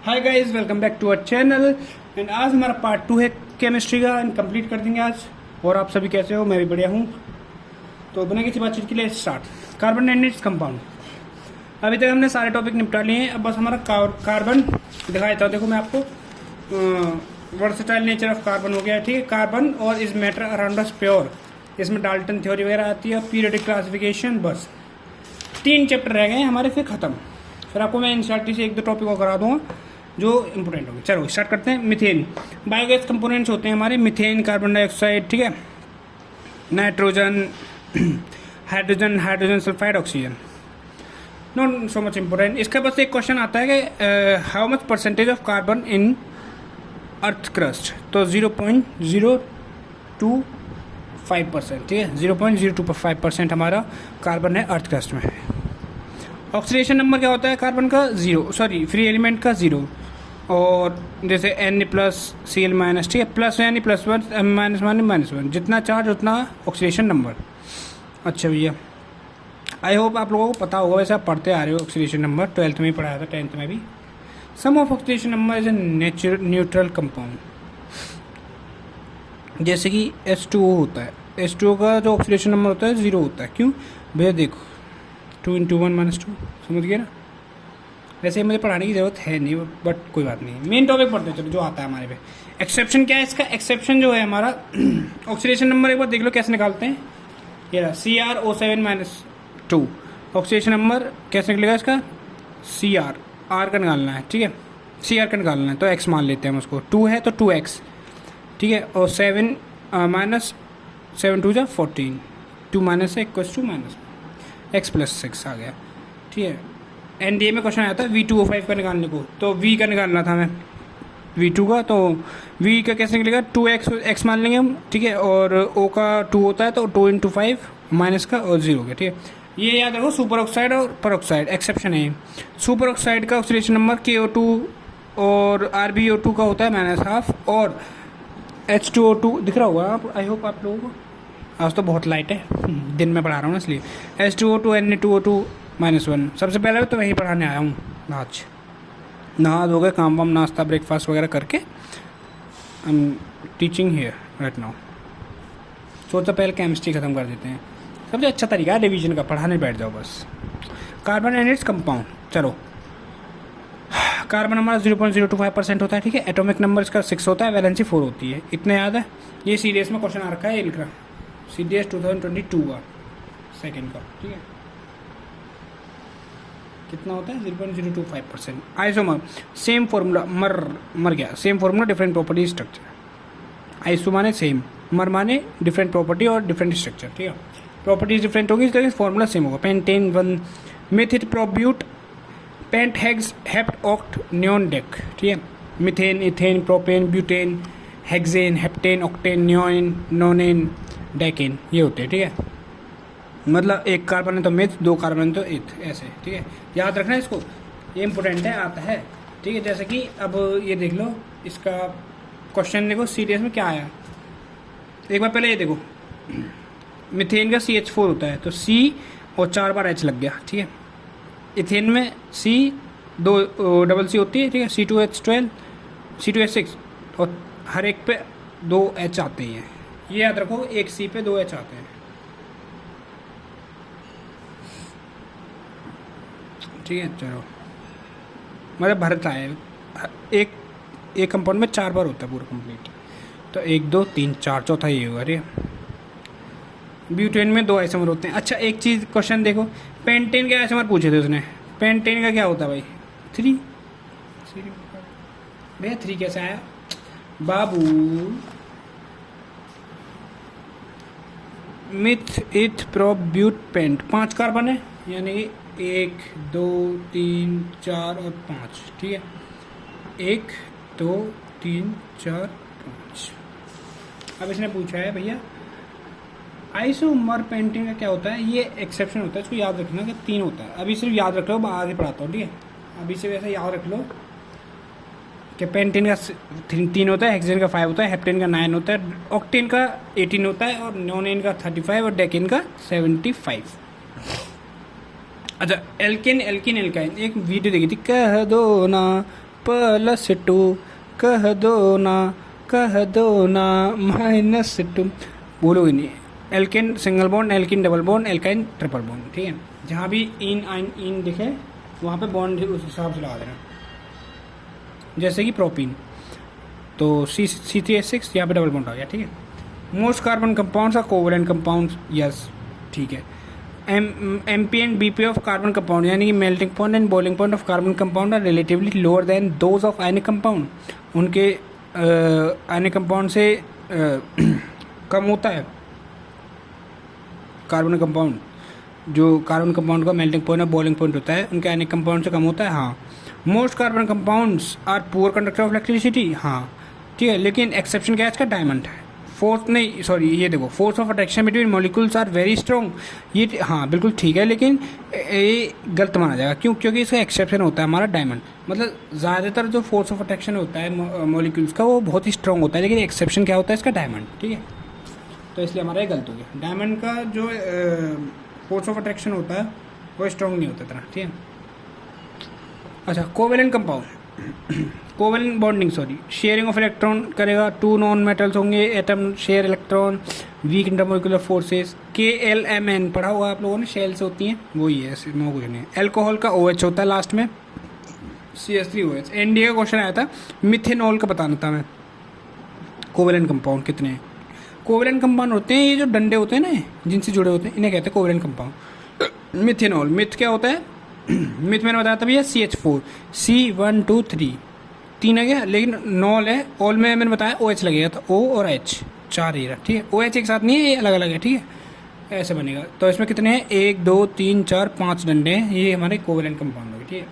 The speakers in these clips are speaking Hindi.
Hi guys, welcome back to our channel. And आज हमारा पार्ट 2 है केमिस्ट्री का एंड कंप्लीट कर देंगे आज। और आप सभी कैसे हो? मैं भी बढ़िया हूँ। तो बिना किसी बातचीत के लिए start. Carbon and its compound. अभी तक हमने सारे टॉपिक निपटा लिए हैं। अब बस हमारा कार्बन दिखा देता हूँ। देखो मैं आपको वर्सेटाइल नेचर ऑफ कार्बन हो गया, ठीक है। कार्बन और is matter around us pure, इसमें डाल्टन थ्योरी वगैरह आती है, पीरियोडिक क्लासिफिकेशन। बस 3 चैप्टर रह गए हमारे, फिर खत्म। फिर आपको मैं एनसीईआरटी से 1-2 टॉपिक को करा दूंगा जो इंपॉर्टेंट होंगे। चलो स्टार्ट करते हैं। मीथेन बायोगैस कंपोनेंट्स होते हैं हमारे। मीथेन, कार्बन डाइऑक्साइड, ठीक है, nitrogen, hydrogen sulphide, oxygen. Not so much important. इसका बस एक क्वेश्चन आता है कि how much percentage of carbon in earth crust. तो 0.025%, ठीक है। 0.025% हमारा कार्बन है अर्थ क्रस्ट में। ऑक्सीडेशन नंबर क्या होता है कार्बन का? 0, सॉरी फ्री एलिमेंट का 0। और जैसे Na+Cl-, ठीक है, प्लस यानी +1, -1, जितना चार्ज उतना ऑक्सीडेशन नंबर। अच्छा भैया, आई होप आप लोगों को पता होगा, वैसे आप पढ़ते आ रहे हो ऑक्सीडेशन नंबर, 12th में पढ़ाया था, 10th में भी। Sum of oxidation number is a neutral compound. जैसे कि H2O होता है, H2O का जो ऑक्सीडेशन नंबर होता है 0 होता है। क्यों भैया? देखो 2 × 1 - 2, समझ गए ना। वैसे मुझे पढ़ाने की ज़रूरत है नहीं, बट कोई बात नहीं। मेन टॉपिक पढ़ते हैं चलो, जो आता है हमारे पे। एक्सेप्शन क्या है इसका? एक्सेप्शन जो है हमारा ऑक्सीडेशन नंबर एक बार देख लो कैसे निकालते हैं। ये रहा CrO7-2। ऑक्सीडेशन नंबर कैसे निकलेगा इसका? Cr, R का निकालना है, ठीक है, Cr का निकालना है। तो x मान लेते हैं हम उसको। 2 है तो 2x, ठीक है। और 7 -7 2 14, 2 - x + 6 आ गया, ठीक है। एनडीए में क्वेश्चन आया था V2O5 का निकालने को, तो V का निकालना था हमें, V2 का। तो V का कैसे निकलेगा? 2x मान लेंगे हम, ठीक है। और O का 2 होता है तो 2 × 5 माइनस का और 0 का, ठीक है। ये याद रखो, सुपर ऑक्साइड और परऑक्साइड एक्सेप्शन है। सुपर ऑक्साइड का ऑक्सीडेशन नंबर KO2 और RbO2 का होता है -12, और H2O2 दिख रहा होगा आप, आई होप आप लोगों को। आज तो बहुत लाइट है, दिन में पढ़ा रहा हूँ इसलिए। H2O2 Na2O2 -1। सबसे पहले तो वहीं पढ़ाने आया हूँ आज। नहा धो गए, काम वाम, नाश्ता, ब्रेकफास्ट वगैरह करके I am teaching here right now. सोचा पहले केमिस्ट्री ख़त्म कर देते हैं। सबसे अच्छा तरीका है रिवीजन का, पढ़ाने बैठ जाओ बस। Carbon and its compound. चलो, कार्बन हमारा 0.025% होता है, ठीक है। एटॉमिक नंबर इसका 6 होता है, वैलेंसी 4 होती है। इतना याद है। ये सीडीएस में क्वेश्चन आ रखा है, ये लिख रहा CDS 2022 का सेकेंड का, ठीक है। कितना होता है? 0.025%। आइसोमर सेम फॉर्मूला, मर गया, same formula different property structure. Iso माने सेम, मर माने डिफरेंट प्रॉपर्टी और डिफरेंट स्ट्रक्चर, ठीक है। प्रॉपर्टीज डिफरेंट होगी इसलिए फॉर्मूला सेम होगा। पेंटेन 1 मेथिल प्रोब्यूट pent hex hept oct neon dec, ठीक है। Methane, ethane, propane, butane, hexane, heptane, octane, neon, nonane, decane, ये होते हैं, ठीक है। मतलब एक कार्बन है तो मिथ, 2 कार्बन है तो इथ, ऐसे, ठीक है। याद रखना इसको, ये इंपॉर्टेंट है, आता है, ठीक है। जैसे कि अब ये देख लो, इसका क्वेश्चन देखो सीडीएस में क्या आया। एक बार पहले ये देखो, मिथेन का CH4 होता है, तो C और 4 बार H लग गया, ठीक है। इथेन में C 2 डबल C होती है, ठीक है। C2H12, C2H6, और हर एक पे 2 H आते हैं। ये याद रखो, एक C पे 2 H आते हैं, ठीक है। चलो, मतलब भरता है, एक कंपाउंड में 4 बार होता है पूरा कंप्लीट। तो 1 2 3 4, चौथा ये होगा, ठीक है। ब्यूटेन में 2 आइसोमर होते हैं। अच्छा, एक चीज़ क्वेश्चन देखो, पेंटेन के आइसोमर पूछे थे उसने। पेंटेन का क्या होता है भाई? 3 भैया, 3 कैसे आया बाबू? Meth eth pro but pent, 5 carbon है, यानी कि 1 2 3 4 और 5, ठीक है। 1 2 3 4 5। अब इसने पूछा है भैया आइसोमर पेंटिंग का क्या होता है? ये एक्सेप्शन होता है, इसको याद रखना कि 3 होता है। अभी सिर्फ याद रख लो, आगे पढ़ाता हूँ, ठीक है। अभी से वैसे याद रख लो कि पेंटेन का 3 होता है, हेक्सेन का 5 होता है, हेप्टेन का 9 होता है, ऑक्टेन का 18 होता है, और नोनेन का 35 और डेकेन का 75। अच्छा, एल्केन एल्काइन, एक वीडियो देखी थी, कह दो ना +2 कह दो ना -2 बोलोगे नहीं। Alkane single bond, alkene double bond, alkyne triple bond, ठीक है। जहाँ भी इन दिखे वहाँ पे बॉन्ड उस हिसाब से लगा देना। जैसे कि प्रोपीन, तो C3H6 यहाँ पे डबल बॉन्ड आ गया, ठीक है। Most carbon compounds are covalent compounds, yes, ठीक है। MP and BP of carbon compound, यानी कि melting point and boiling point of carbon compound are relatively lower than those of ionic compound. उनके आयनिक कंपाउंड से कम होता है कार्बन कंपाउंड। जो कार्बन कंपाउंड का मेल्टिंग पॉइंट और बॉइलिंग पॉइंट होता है उनके आयनिक कंपाउंड से कम होता है, हाँ। Most carbon compounds are poor conductor of electricity, हाँ, ठीक है। लेकिन एक्सेप्शन क्या है इसका? डायमंड है। फोर्स नहीं, सॉरी, ये देखो, force of attraction between molecules are very strong, ये हाँ बिल्कुल ठीक है, लेकिन ये गलत माना जाएगा। क्यों? क्योंकि इसका एक्सेप्शन होता है हमारा डायमंड। मतलब ज़्यादातर जो फोर्स ऑफ अट्रैक्शन होता है मॉलिक्यूल्स का वो बहुत ही स्ट्रॉन्ग होता है, लेकिन एक्सेप्शन क्या होता है इसका? डायमंड, ठीक है। तो इसलिए हमारा ये गलत हो गया। डायमंड का जो फोर्स ऑफ अट्रैक्शन होता है वो स्ट्रॉन्ग नहीं होता इतना, ठीक है। अच्छा, covalent compound, covalent bonding, sorry, sharing of electron करेगा। 2 नॉन मेटल्स होंगे, atom share electron, weak intermolecular forces. KLMN पढ़ा हुआ आप लोगों ने, शेल से होती हैं, वही है, इसमें कुछ नहीं है। एल्कोहल का OH होता है लास्ट में, CH3OH। NDA का क्वेश्चन आया था, मिथेनॉल का बताना था मैं। कोवेलेंट कंपाउंड कितने हैं? कोवेलेंट कंपाउंड होते हैं ये जो डंडे होते हैं ना जिनसे जुड़े होते हैं, इन्हें कहते हैं कोवेलेंट कंपाउंड। मिथेनॉल, मिथ क्या होता है? मिथ मैंने बताया था भैया, CH4, C123 3 आ गया, लेकिन नॉल है, ऑल में मैंने बताया OH लगेगा, तो O और H 4 ही रहा, ठीक है। OH एक साथ नहीं है, ये अलग अलग है, ठीक है, ऐसे बनेगा। तो इसमें कितने हैं? 1 2 3 4 5 डंडे हैं, ये हमारे कोवेलेंट कंपाउंड हो गए, ठीक है।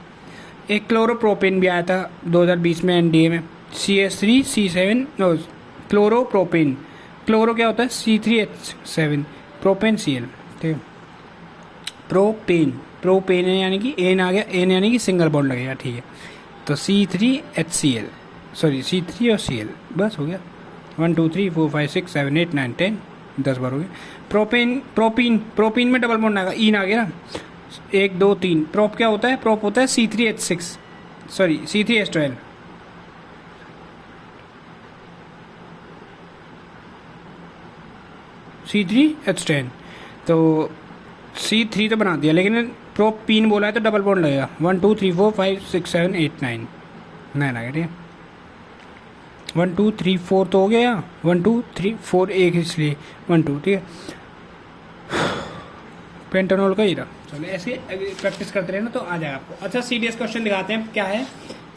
एक क्लोरोप्रोपेन भी आया था 2020 में NDA में, CH3 C7, क्लोरोप्रोपेन। क्लोरो क्या होता है? C3H7, प्रोपेन Cl, ठीक है। प्रोपेन, प्रोपेन यानी कि एन आ गया, एन यानी कि सिंगल बॉन्ड लगेगा, ठीक है। तो C3HCl, सॉरी C3 और Cl, बस हो गया। 1 2 3 4 5 6 7 8 9 10, 10 बार हो गया। प्रोपेन, प्रोपीन, प्रोपीन में डबल बॉन्ड आएगा, ईन आ गया ना, 1 2 3। प्रोप क्या होता है? प्रोप होता है C3H6, सॉरी C3H12, C3H10। तो C3 तो बना दिया, लेकिन प्रोपीन बोला है तो डबल बॉन्ड लगेगा। 1 2 3 4 5 6 7 8 9 9 आ गया, ठीक है। 1 2 3 4 तो हो गया, 1 2 3 4 एक, इसलिए 1 2, ठीक है। पेंटानॉल का ही रहा। चलो ऐसे प्रैक्टिस करते रहे ना तो आ जाएगा आपको। अच्छा, CDS क्वेश्चन दिखाते हैं क्या है।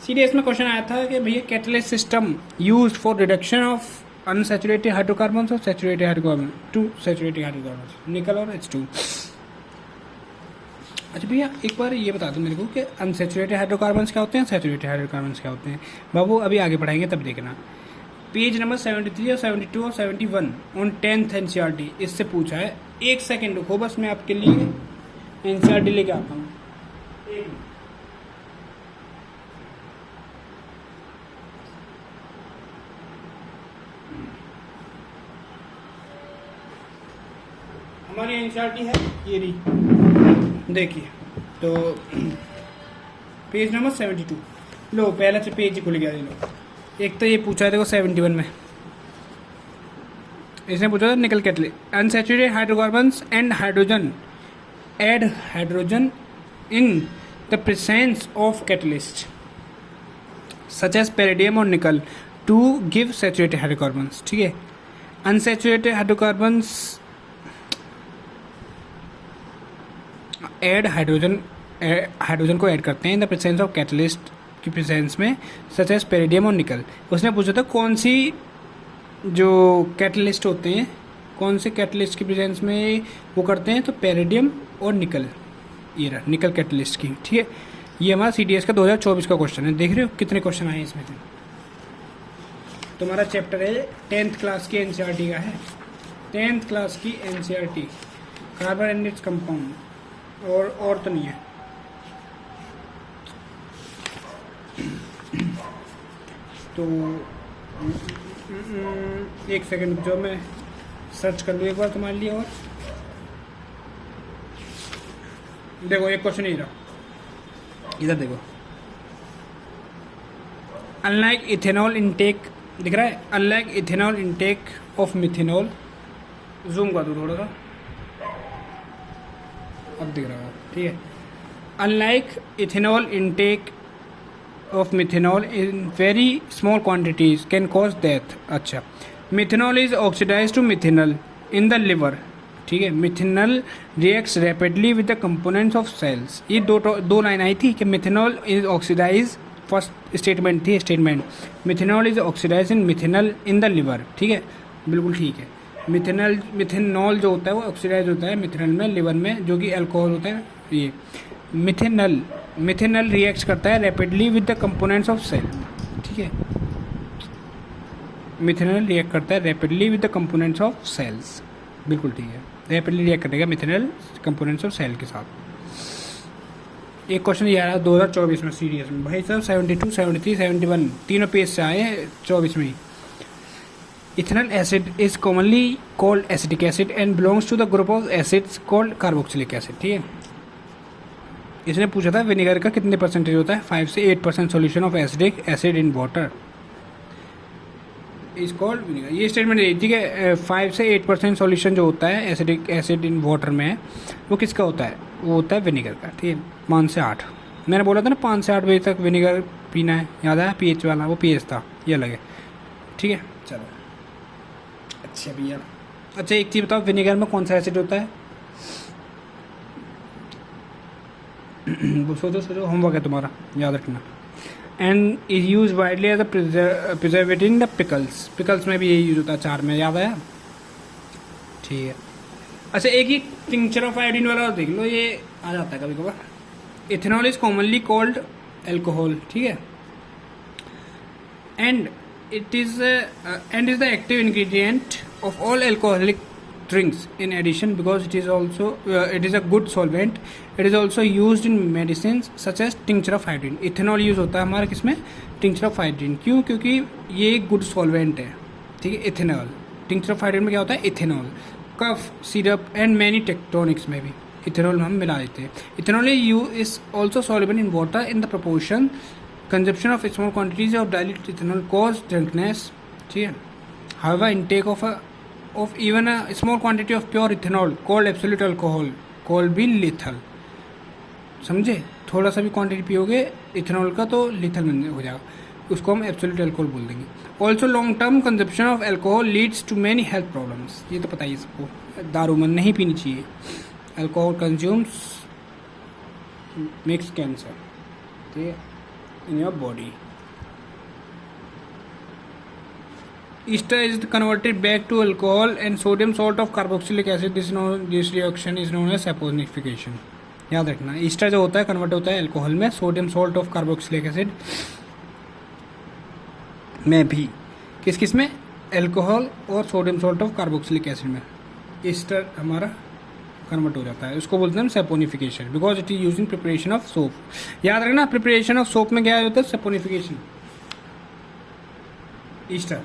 CDS में क्वेश्चन आया था कि भैया catalyst system use for reduction of unsaturated hydrocarbons और सैचुरेटेड हाइड्रोकार्बन, 2 सैचुरेटेड हाइड्रोकार्बन्स, निकल और H2। अच्छा भैया एक बार ये बता दो मेरे को कि अनसैचुरेटेड हाइड्रोकार्बन्स क्या होते हैं, सैचुरेटेड हाइड्रोकार्बन्स क्या होते हैं। बाबू अभी आगे पढ़ाएंगे तब देखना। पेज नंबर 73 और 72 और 71 ऑन 10th NCERT, इससे पूछा है। 1 सेकेंड रुको बस, मैं आपके लिए NCERT लेके आता हूँ। हमारी NCERT है ये रही, देखिए। तो पेज नंबर 72, लो पहले से पेज ही खुल गया। लो, एक तो ये पूछा है देखो 71 में, इसने पूछा था nickel catalyst unsaturated hydrocarbons and hydrogen add hydrogen in the presence of catalyst such as palladium और nickel to give saturated hydrocarbons, ठीक है। अनसैचुरेटेड हाइड्रोकार्बन्स ऐड हाइड्रोजन को ऐड करते हैं in the presence of catalyst की प्रेजेंस में सच एज पेरिडियम और निकल। उसने पूछा था कौन सी जो कैटलिस्ट होते हैं, कौन से कैटलिस्ट की प्रेजेंस में वो करते हैं, तो पेरिडियम और निकल, ये रहा निकल कैटलिस्ट की, ठीक है। ये हमारा CDS का 2024 का क्वेश्चन है। देख रहे हो कितने क्वेश्चन आए इसमें से। तुम्हारा चैप्टर है 10th क्लास की NCERT का है, 10th क्लास की NCERT, carbon and its compound, और तो नहीं है। तो 1 सेकंड जो मैं सर्च कर लूँ एक बार तुम्हारे लिए। और देखो एक क्वेश्चन ही रहा, इधर देखो। अनलाइक इथेनॉल इनटेक, दिख रहा है, unlike ethanol intake of methanol, zoom कर दो थोड़ा सा, अब दिख रहा है, ठीक है। Unlike ethanol intake of methanol in very small quantities can cause death. अच्छा, methanol is oxidise to methanol in the liver, ठीक है। Methanol reacts rapidly with the components of cells. ये दो लाइन आई थी कि methanol is oxidise, first statement थी, statement methanol is oxidise in methanol in the liver, ठीक है, बिल्कुल ठीक है। मिथेनॉल जो होता है वो ऑक्सीडाइज होता है मिथेनॉल में, लिवर में, जो कि अल्कोहल होता है। ये मिथेनॉल रिएक्ट करता है rapidly with the components of cell, ठीक है। मिथेनॉल रिएक्ट करता है rapidly with the components of cells, बिल्कुल ठीक है, रैपिडली रिएक्ट करेगा मिथेनॉल कंपोनेंट्स ऑफ सेल के साथ। एक क्वेश्चन ये आ रहा है 2024 में सीरियस में, भाई साहब 72, 73, 71 तीनों पेज से आए हैं 24 में ही। Ethanol acid is commonly called acetic acid and belongs to the group of acids called carboxylic acid, ठीक है। इसने पूछा था विनेगर का कितने परसेंटेज होता है, 5 से 8% solution of acidic acid in water is called vinegar. ये स्टेटमेंट है, ठीक है। 5 से 8% सॉल्यूशन जो होता है एसिडिक एसिड इन वाटर में, वो किसका होता है, वो होता है विनेगर का, ठीक है। 5 से 8, मैंने बोला था ना 5 से 8 बजे तक विनेगर पीना है, याद आया, पीएच वाला, वो पीएच था, ये अलग है, ठीक है। चलो अच्छा भैया, अच्छा एक चीज़ बताओ, विनेगर में कौन सा एसिड होता है, सोचो, होमवर्क है तुम्हारा, याद रखना। And is use widely as a preservative in the pickles में भी यही यूज होता है, अचार में, याद आया, ठीक है। अच्छा एक ही टिंक्चर ऑफ आयोडीन वाला देख लो, ये आ जाता है कभी कभार। Ethanol is commonly called alcohol, ठीक है। And it is the active ingredient of all alcoholic drinks in addition because it is also it is a good solvent. It is also used in medicines such as tincture of iodine. ethanol use होता है हमारा किसमें, tincture of iodine, क्यों, क्योंकि ये एक गुड सॉल्वेंट है, ठीक है। इथेनॉल, tincture of iodine में क्या होता है, ethanol, cough syrup and many tectonics में भी इथेनॉल हम मिला देते हैं। Ethanol is also soluble in water in the proportion consumption of small quantities of dilute ethanol cause drunkenness, ठीक है। However, intake of even a small quantity of pure ethanol called absolute alcohol called be lethal, समझे। थोड़ा सा भी क्वांटिटी पियोगे इथेनॉल का तो लिथल हो जाएगा, उसको हम एब्सोल्यूट अल्कोहल बोल देंगे। Also long term consumption of alcohol leads to many health problems, ये तो पता ही सबको, दारू में नहीं पीनी चाहिए। अल्कोहल कंज्यूम्स मेक्स कैंसर, ठीक है, in your body. Ester is converted back to alcohol and sodium salt of carboxylic acid. This reaction is known as saponification. याद रखना, ईस्टर जो होता है कन्वर्ट होता है अल्कोहल में, sodium salt of carboxylic acid में भी, किस में, अल्कोहल और sodium salt of carboxylic acid में ईस्टर हमारा कन्वर्ट हो जाता है, उसको बोलते हैं saponification, because it is use in preparation of soap. याद रखना, प्रिपरेशन ऑफ सोप में क्या होता है, saponification, Easter.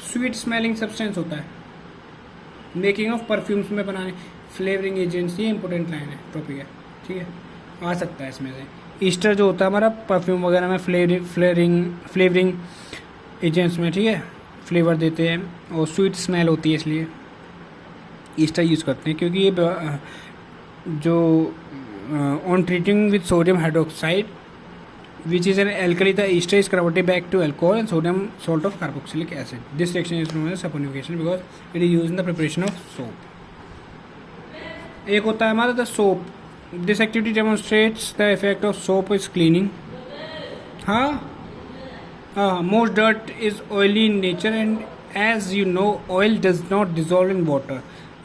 Sweet smelling substance होता है, मेकिंग ऑफ परफ्यूम्स में बनाने, फ्लेवरिंग एजेंट्स, ये इंपॉर्टेंट लाइन है, टॉपिक है, ठीक है, आ सकता है इसमें से। ईस्टर जो होता है हमारा परफ्यूम वगैरह में फ्लेवरिंग एजेंट्स में, ठीक है, फ्लेवर देते हैं, और स्वीट स्मेल होती है, इसलिए ईस्टर यूज़ करते हैं। क्योंकि ये जो on treating with sodium hydroxide which is an alkali, the ester is converted back to alcohol and sodium salt of carboxylic acid. This reaction is known as saponification because it is use in the preparation of soap. एक होता है हमारा the soap, this activity demonstrates the effect of soap is cleaning. हाँ, most dirt is oily in nature and as you know oil does not dissolve in water.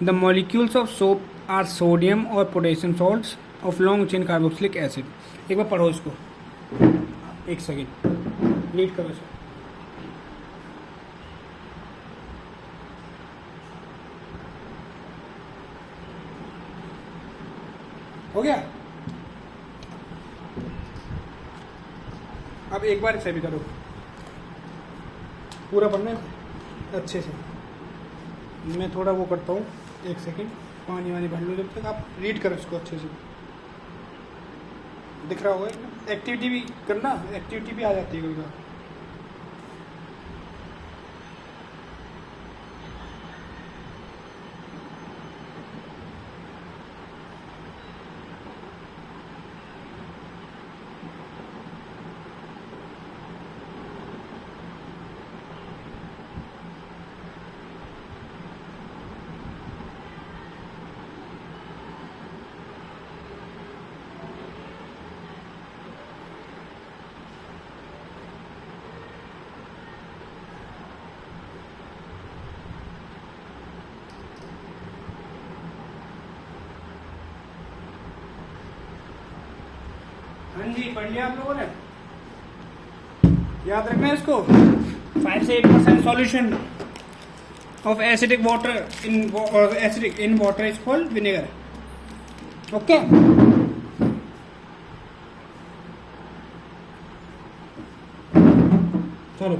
The molecules of soap are sodium or potassium salts of long chain carboxylic acid. एक बार पढ़ो इसको, एक सेकेंड रीड करो इसे। हो गया, अब एक बार इसे भी करो, पूरा पढ़ना है अच्छे से। मैं थोड़ा वो करता हूँ, एक सेकंड पानी वानी भर लो जब तक, आप रीड करो इसको अच्छे से। दिख रहा होगा। एक्टिविटी भी करना, एक्टिविटी भी आ जाती है कभी कभी। हाँ जी, पढ़ लिया आप लोगों ने? याद रखना है इसको। 5 से 8% solution of acidic water in water is called vinegar. Okay, चलो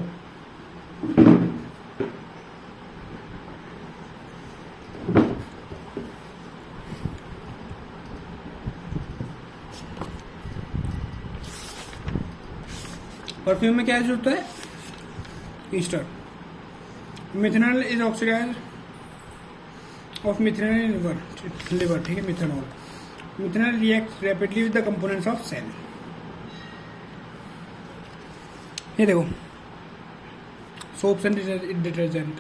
परफ्यूम में क्या यूज होता है? Ester. Methanol is oxidise of methanol in liver, ठीक है। Methanol react rapidly with the components of cell. ये देखो, soaps and detergent.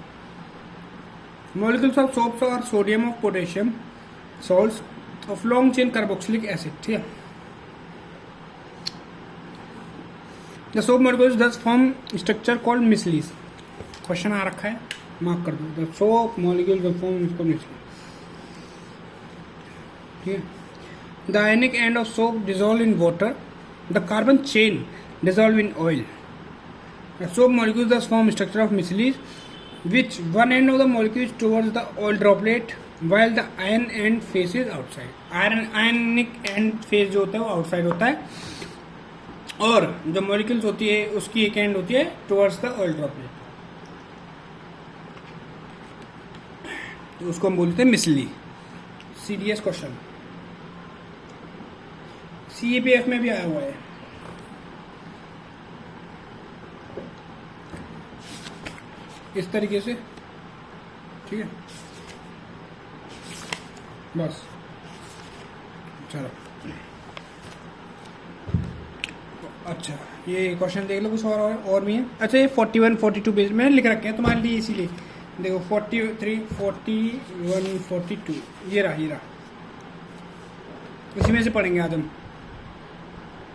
Molecules of soaps और sodium of potassium salts of long chain carboxylic acid, ठीक है। The soap molecules thus form structure called miscellaneous। Question आ रखा है, मार्क कर दो। The soap molecules thus form miscellaneous, ठीक है। The ionic end of soap dissolve in water. The carbon chain dissolve in oil. The soap molecules thus form structure of miscellaneous, which one end of the molecule is towards the oil droplet, while the iron end faces outside. Ionic end phase जो होता है वो outside होता है, और जो मॉलिक्यूल्स होती है उसकी एक एंड होती है टुवर्ड्स द ऑयल ड्रॉपलेट, तो उसको हम बोलते हैं मिसली। सीडीएस क्वेश्चन, सीएपीएफ में भी आया हुआ है। इस तरीके से, ठीक है। बस चलो, अच्छा ये क्वेश्चन देख लो, कुछ और भी है। अच्छा, ये 41 42 पेज में लिख रखे हैं तुम्हारे लिए, इसीलिए देखो 43 41 42 ये रहा। इसी में से पढ़ेंगे आज हम।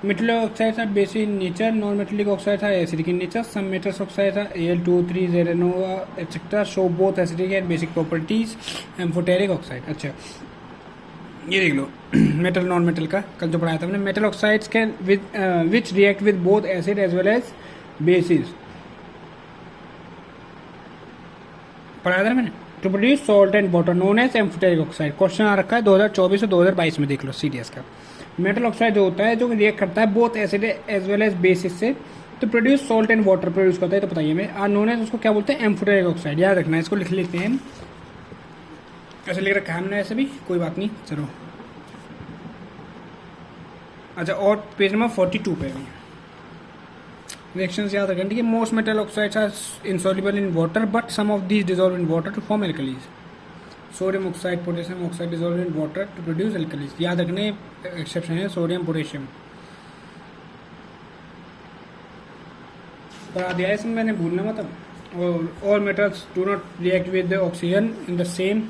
Metal oxides are basic in nature, non metallic oxides are acidic in nature, some metals oxides are Al2O3 ZnO etcetera show both acidic and basic properties. Amphoteric oxide, अच्छा ये देख लो मेटल नॉन मेटल का कल जो पढ़ाया था हमने। Metal oxides can which react with both acid as well as bases, पढ़ाया था मैंने। To produce salt and water known as amphoteric oxide. Question आ रखा है 2024 और 2022 में, देख लो सीडीएस का। मेटल ऑक्साइड जो होता है जो रिएक्ट करता है both acid as well as bases से, तो produce salt and water produce करता है, तो बताइए मैं। आर नोन एज उसको क्या बोलते हैं? Amphoteric oxide. याद रखना है, इसको लिख लेते हैं। ऐसे लिख रखा है हमने, ऐसे भी कोई बात नहीं, चलो। अच्छा, और पेज नंबर 42 पे रिएक्शंस याद रखें, ठीक है। Most metal oxides are insoluble in water but some of these dissolve in water to form alkalis. Sodium oxide, potassium oxide dissolve in water to produce alkalis. याद रखने एक्सेप्शन है सोडियम पोटेशियम। पढ़ा दिया है इसमें मैंने, भूलना मतलब। और all metals do not react with the oxygen in the same,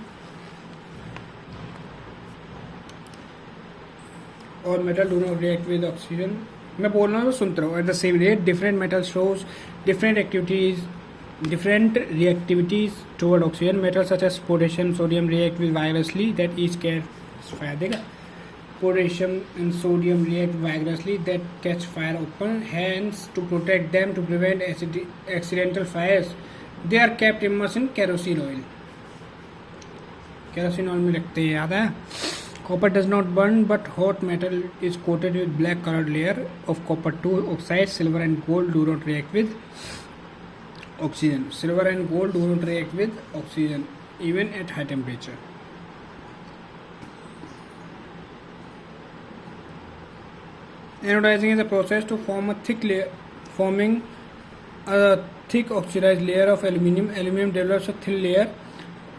और metal do not react with oxygen. मैं बोल रहा हूँ तो सुनते रहो। At the same rate different metal shows different reactivities toward oxygen. Metal such as potassium sodium react with vigorously that each catch fire. देगा, potassium and sodium react vigorously that catch fire open, hence to protect them to prevent accidental Fyers they are kept immersed in kerosene oil. Kerosene oil में रखते हैं, याद है। Copper does not burn, but hot metal is coated with black colored layer of copper 2 oxide. Silver and gold do not react with oxygen. Silver and gold do not react with oxygen even at high temperature. Anodizing is a process to form a thick layer, forming a thick oxidized layer of aluminum. Aluminum develops a thin layer,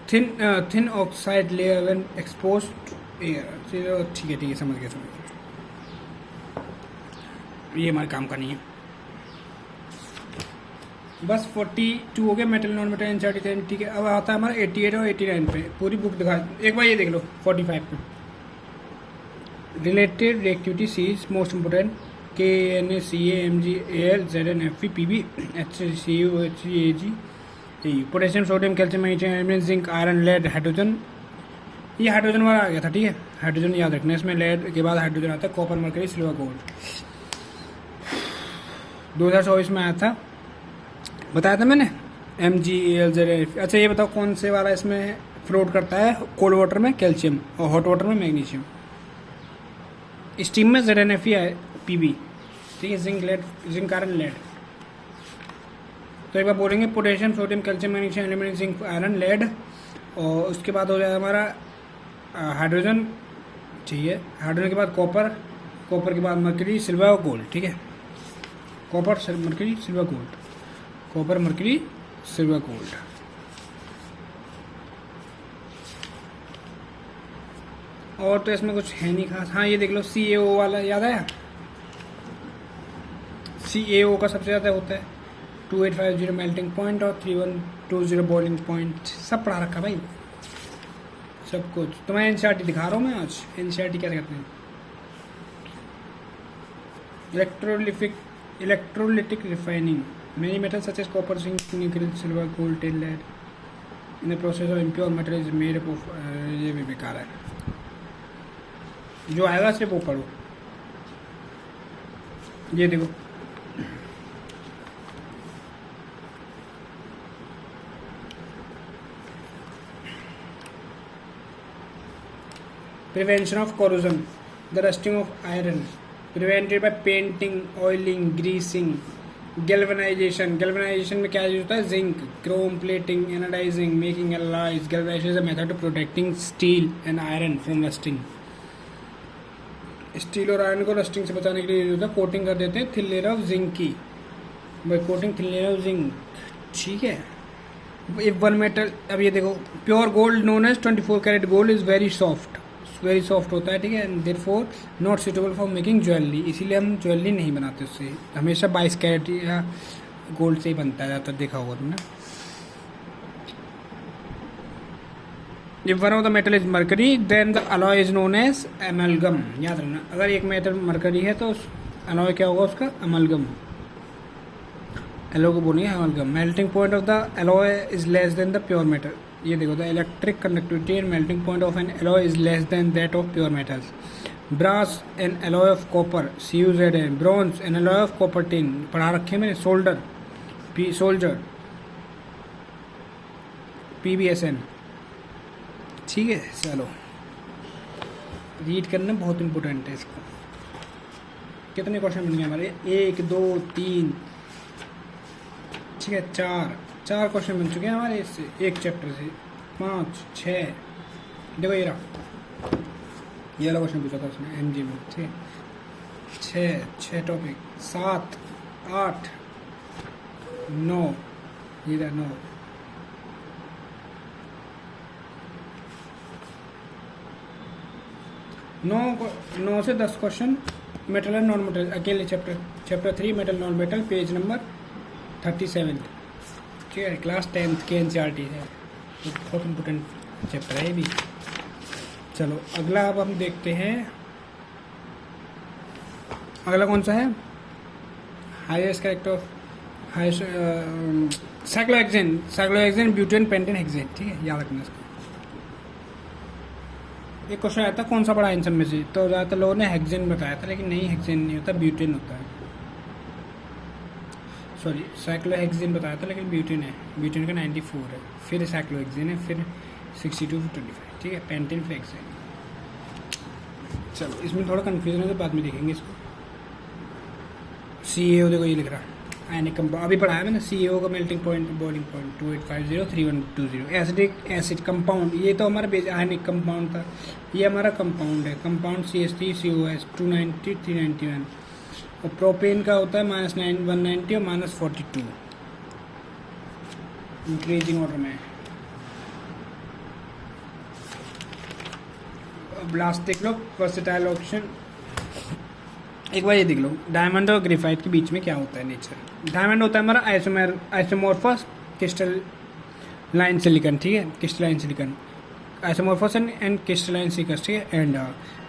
thin oxide layer when exposed to air. ठीक है समझ गया ये हमारे काम का नहीं है. बस 42 हो गया मेटल नॉन मेटल एनसीईआरटी 10. ठीक है, अब आता है हमारा 88 और 89 पे. पूरी बुक दिखा एक बार ये देख लो. 45 पे रिलेटेड रिएक्टिविटी सी is most important. KNaCl ZnFe Pb HCl HCAg potassium sodium calcium magnesium zinc iron lead hydrogen. ये हाइड्रोजन वाला आ गया था. ठीक है, हाइड्रोजन याद रखना. इसमें लेड के बाद हाइड्रोजन आता है. कॉपर मरकरी सिल्वर गोल्ड 2024 में आया था, बताया था मैंने. MgAl ZnFe. अच्छा ये बताओ कौन से वाला इसमें फ्लोट करता है. कोल्ड वाटर में कैल्शियम और हॉट वाटर में मैग्नीशियम. स्टीम में ZnFe है Pb. ठीक है, zinc lead zinc iron lead. तो एक बार बोलेंगे potassium sodium calcium magnesium aluminium zinc iron lead. और उसके बाद हो जाएगा हमारा हाइड्रोजन. चाहिए हाइड्रोजन के बाद कॉपर. कॉपर के बाद मर्करी सिल्वर और गोल्ड. ठीक है, copper mercury silver gold. Copper mercury silver gold. और तो इसमें कुछ है नहीं खास. हाँ ये देख लो CaO वाला याद आया. CaO का सबसे ज़्यादा होता है 2850 मेल्टिंग पॉइंट और 3120 बॉइलिंग पॉइंट. सब पढ़ा रखा भाई सब कुछ. तो मैं एनसीईआरटी दिखा रहा हूँ मैं आज. एनसीईआरटी क्या करते हैं. Electrolytic refining many metal such as copper zinc nickel silver gold tin lead in the process of impure metal is made up of. ये भी बेकार है. जो आएगा सिर्फ वो पढ़ो. ये देखो prevention of corrosion, the rusting of iron, prevented by painting, oiling, greasing, galvanization. Galvanization में क्या यूज होता है. Zinc, chrome plating, anodising, making alloys. Galvanization is a method of protecting steel and iron from rusting. Steel और आयरन को रस्टिंग से बचाने के लिए यूज होता है. कोटिंग कर देते हैं थिन लेयर ऑफ जिंक की. By coating thin layer of zinc. ठीक है, इफ वन मेटल. अब ये देखो pure gold known as 24 carat gold is very soft होता है. ठीक है, and therefore not suitable for making jewellery. इसीलिए हम ज्वेलरी नहीं बनाते उससे. हमेशा 22 कैरेट या गोल्ड से ही बनता है ज़्यादातर. देखा होगा तुमने. If one of the metal is mercury, then the alloy is known as amalgam. याद रखना, अगर एक मेटल मरकरी है तो alloy क्या होगा उसका. amalgam. alloy को बोलेंगे amalgam. melting point of the alloy is less than the pure metal. ये देखो the electric conductivity and melting point of an alloy is less than that of pure metals. brass an alloy of copper CuZn. bronze an alloy of copper tin. पढ़ा रखे मैंने. solder soldier PbSn. ठीक है, चलो रीड करना बहुत इंपॉर्टेंट है इसको. कितने क्वेश्चन बन गए हमारे. 1 2 3 ठीक है 4 क्वेश्चन बन चुके हैं हमारे इससे. एक चैप्टर से 5 6. देखो ये रहा, ये वाला क्वेश्चन पूछा था उसने MG में. ठीक है 6 टॉपिक. 7 8 9. ये रहा 9. 9 से 10 question metal and non metal अकेले. Chapter 3 metal non metal page number 37. ठीक है, क्लास 10th के एनसीईआरटी है. तो बहुत इम्पोर्टेंट चैप्टर है ये भी. चलो अगला अब हम देखते हैं. अगला कौन सा है. Highest character of highest cyclohexane butane pentane hexane. ठीक है, याद रखना इसको. एक क्वेश्चन आया था कौन सा पढ़ा इन सब में से, तो ज़्यादातर लोगों ने हेक्सेन बताया था, लेकिन नहीं हेक्सेन नहीं होता, ब्यूटेन होता है. सॉरी साइक्लोहेक्सेन बताया था लेकिन ब्यूटेन है. ब्यूटेन का 94 है. फिर साइक्लोहेक्सेन है, फिर 62 फिर 25. ठीक है, पेंटेन फिर हेक्सेन. चलो इसमें थोड़ा कन्फ्यूजन है तो बाद में देखेंगे इसको. CaO देखो ये लिख रहा है आयनिक कंपाउंड. अभी पढ़ाया मैंने CaO का melting point boiling point 2850 3120. Acidic acid compound. ये तो हमारा बेस आयनिक कंपाउंड था. ये हमारा कंपाउंड है. Compound CH3COS 290 391. और प्रोपेन का होता है -190 और -42 इंक्रीजिंग ऑर्डर में। अब लास्ट देख लो वर्सेटाइल ऑप्शन। एक बार ये देख लो डायमंड और ग्रेफाइट के बीच में क्या होता है नेचर। डायमंड होता है हमारा आइसोमॉर्फस क्रिस्टल लाइन सिलिकॉन, ठीक है, crystalline silicon, isomorphous and crystalline silicon, ठीक है। And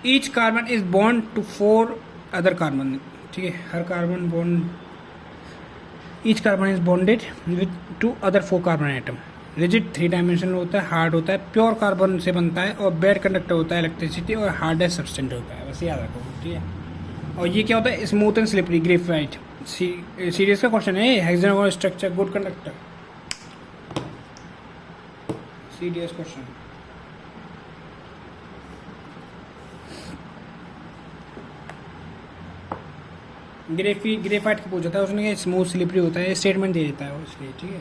each carbon is bond to 4 other carbon, ठीक है। हर carbon bond, each carbon is bonded with 2 other 4 carbon atom. Rigid 3 dimensional होता है, हार्ड होता है, प्योर कार्बन से बनता है, और बैड कंडक्टर होता है इलेक्ट्रिसिटी, और हार्डेस्ट सब्सटेंस होता है, बस याद रखो, ठीक है। और ये क्या होता है, smooth and slippery graphite. Serious का क्वेश्चन है, hexagonal structure, good conductor, serious question. Graphite का पूछा था उसने, स्मूथ स्लिपरी होता है, स्टेटमेंट दे देता है वो, इसलिए, ठीक है।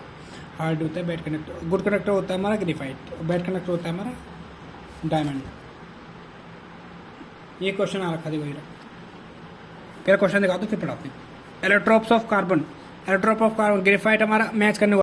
हार्ड होता है, बैड कंडक्टर, गुड कंडक्टर होता है हमारा ग्रेफाइट, और बैड कंडक्टर होता है हमारा डायमंड। ये क्वेश्चन आ रखा, देखो पहला क्वेश्चन दिखा दो फिर पढ़ाते हैं। Allotropes of carbon, allotrope of carbon, graphite हमारा मैच करने